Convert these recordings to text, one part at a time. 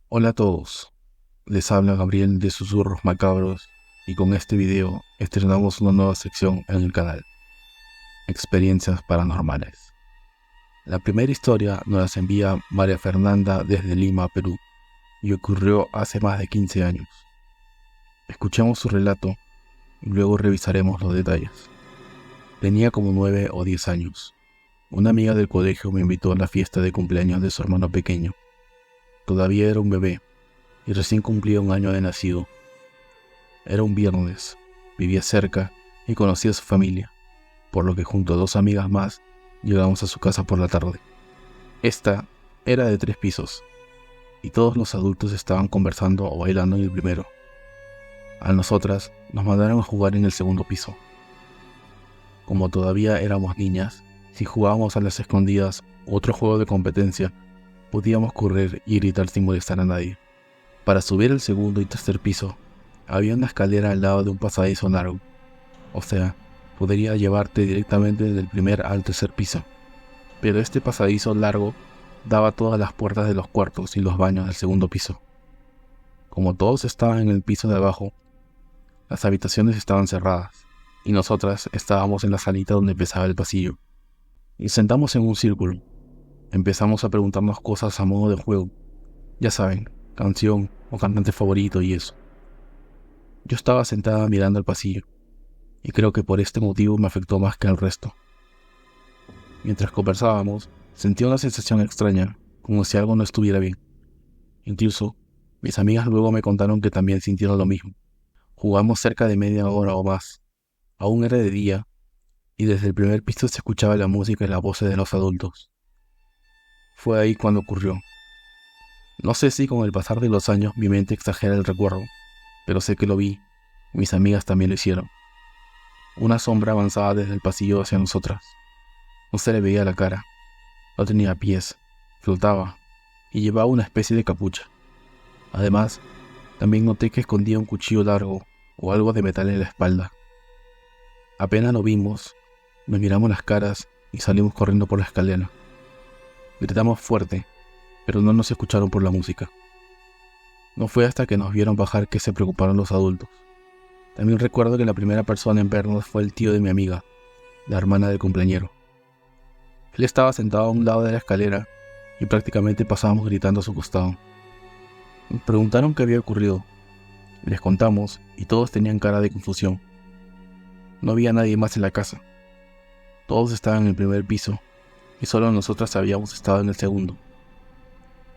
Hola a todos, les habla Gabriel de Susurros Macabros y con este video estrenamos una nueva sección en el canal, Experiencias Paranormales. La primera historia nos la envía María Fernanda desde Lima, Perú, y ocurrió hace más de 15 años. Escuchemos su relato y luego revisaremos los detalles. Tenía como 9 o 10 años. Una amiga del colegio me invitó a la fiesta de cumpleaños de su hermano pequeño. Todavía era un bebé y recién cumplía un año de nacido. Era un viernes, vivía cerca y conocía a su familia, por lo que junto a 2 amigas más llegamos a su casa por la tarde. Esta era de 3 pisos y todos los adultos estaban conversando o bailando en el primero. A nosotras nos mandaron a jugar en el segundo piso. Como todavía éramos niñas, si jugábamos a las escondidas u otro juego de competencia, podíamos correr y gritar sin molestar a nadie. Para subir al segundo y tercer piso, había una escalera al lado de un pasadizo largo, o sea, podría llevarte directamente del primer al tercer piso, pero este pasadizo largo daba a todas las puertas de los cuartos y los baños del segundo piso. Como todos estaban en el piso de abajo, las habitaciones estaban cerradas, y nosotras estábamos en la salita donde empezaba el pasillo. Y sentamos en un círculo. Empezamos a preguntarnos cosas a modo de juego. Ya saben, canción o cantante favorito y eso. Yo estaba sentada mirando el pasillo, y creo que por este motivo me afectó más que al resto. Mientras conversábamos, sentí una sensación extraña, como si algo no estuviera bien. Incluso, mis amigas luego me contaron que también sintieron lo mismo. Jugamos cerca de media hora o más. Aún era de día, y desde el primer piso se escuchaba la música y las voces de los adultos. Fue ahí cuando ocurrió. No sé si con el pasar de los años mi mente exagera el recuerdo, pero sé que lo vi. Mis amigas también lo hicieron. Una sombra avanzaba desde el pasillo hacia nosotras. No se le veía la cara, no tenía pies, flotaba y llevaba una especie de capucha. Además, también noté que escondía un cuchillo largo o algo de metal en la espalda. Apenas lo vimos, nos miramos las caras y salimos corriendo por la escalera. Gritamos fuerte, pero no nos escucharon por la música. No fue hasta que nos vieron bajar que se preocuparon los adultos. También recuerdo que la primera persona en vernos fue el tío de mi amiga, la hermana del cumpleañero. Él estaba sentado a un lado de la escalera y prácticamente pasábamos gritando a su costado. Nos preguntaron qué había ocurrido. Les contamos y todos tenían cara de confusión. No había nadie más en la casa. Todos estaban en el primer piso y solo nosotras habíamos estado en el segundo.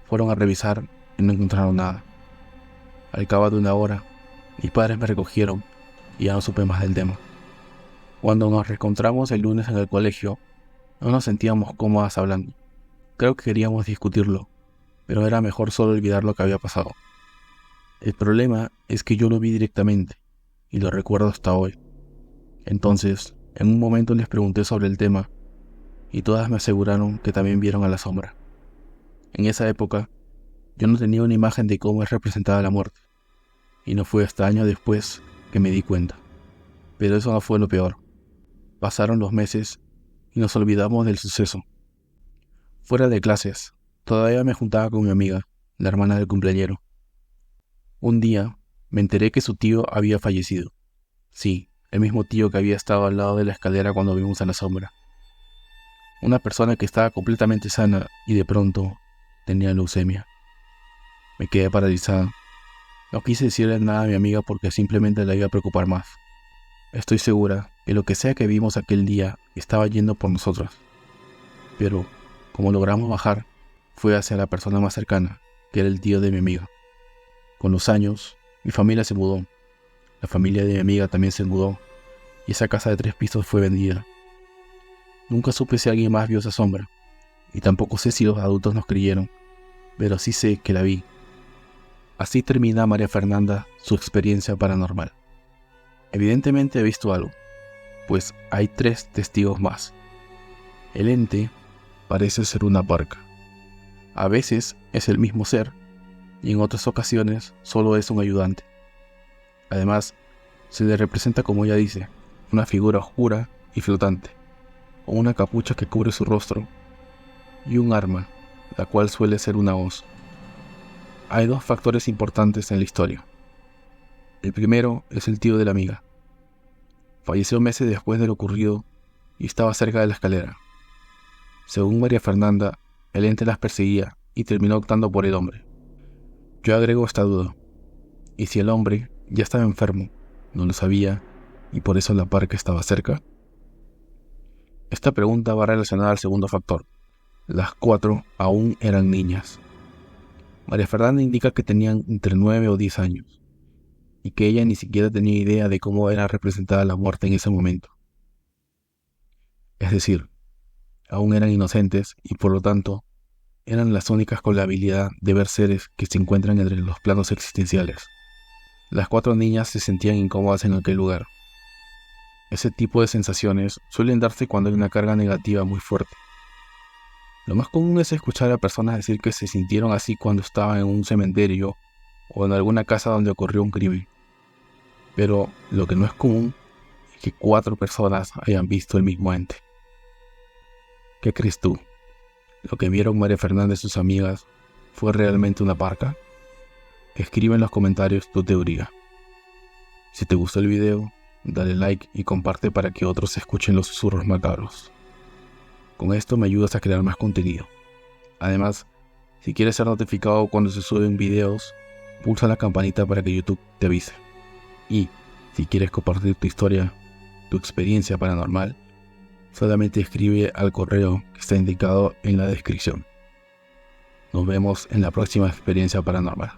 Fueron a revisar y no encontraron nada. Al cabo de una hora, mis padres me recogieron y ya no supe más del tema. Cuando nos reencontramos el lunes en el colegio, no nos sentíamos cómodas hablando. Creo que queríamos discutirlo, pero era mejor solo olvidar lo que había pasado. El problema es que yo lo vi directamente y lo recuerdo hasta hoy. Entonces, en un momento les pregunté sobre el tema y todas me aseguraron que también vieron a la sombra. En esa época, yo no tenía una imagen de cómo es representada la muerte, y no fue hasta años después que me di cuenta. Pero eso no fue lo peor. Pasaron los meses y nos olvidamos del suceso. Fuera de clases, todavía me juntaba con mi amiga, la hermana del cumpleañero. Un día, me enteré que su tío había fallecido. Sí, el mismo tío que había estado al lado de la escalera cuando vimos a la sombra. Una persona que estaba completamente sana y de pronto tenía leucemia. Me quedé paralizada. No quise decirle nada a mi amiga porque simplemente la iba a preocupar más. Estoy segura que lo que sea que vimos aquel día estaba yendo por nosotras. Pero, como logramos bajar, fue hacia la persona más cercana, que era el tío de mi amiga. Con los años, mi familia se mudó. La familia de mi amiga también se mudó, y esa casa de 3 pisos fue vendida. Nunca supe si alguien más vio esa sombra, y tampoco sé si los adultos nos creyeron, pero sí sé que la vi. Así termina María Fernanda su experiencia paranormal. Evidentemente ha visto algo, pues hay 3 testigos más. El ente parece ser una parca. A veces es el mismo ser, y en otras ocasiones solo es un ayudante. Además, se le representa, como ella dice, una figura oscura y flotante, con una capucha que cubre su rostro, y un arma, la cual suele ser una hoz. Hay dos factores importantes en la historia. El primero es el tío de la amiga. Falleció meses después de lo ocurrido y estaba cerca de la escalera. Según María Fernanda, el ente las perseguía y terminó optando por el hombre. Yo agrego esta duda. ¿Y si el hombre ya estaba enfermo, no lo sabía y por eso la parca estaba cerca? Esta pregunta va relacionada al segundo factor. Las 4 aún eran niñas. María Fernanda indica que tenían entre 9 o 10 años y que ella ni siquiera tenía idea de cómo era representada la muerte en ese momento. Es decir, aún eran inocentes y por lo tanto eran las únicas con la habilidad de ver seres que se encuentran entre los planos existenciales. Las 4 niñas se sentían incómodas en aquel lugar. Ese tipo de sensaciones suelen darse cuando hay una carga negativa muy fuerte. Lo más común es escuchar a personas decir que se sintieron así cuando estaban en un cementerio o en alguna casa donde ocurrió un crimen. Pero lo que no es común es que 4 personas hayan visto el mismo ente. ¿Qué crees tú? ¿Lo que vieron María Fernanda y sus amigas fue realmente una parca? Escribe en los comentarios tu teoría. Si te gustó el video, dale like y comparte para que otros escuchen los susurros macabros. Con esto me ayudas a crear más contenido. Además, si quieres ser notificado cuando se suben videos, pulsa la campanita para que YouTube te avise. Y si quieres compartir tu historia, tu experiencia paranormal, solamente escribe al correo que está indicado en la descripción. Nos vemos en la próxima experiencia paranormal.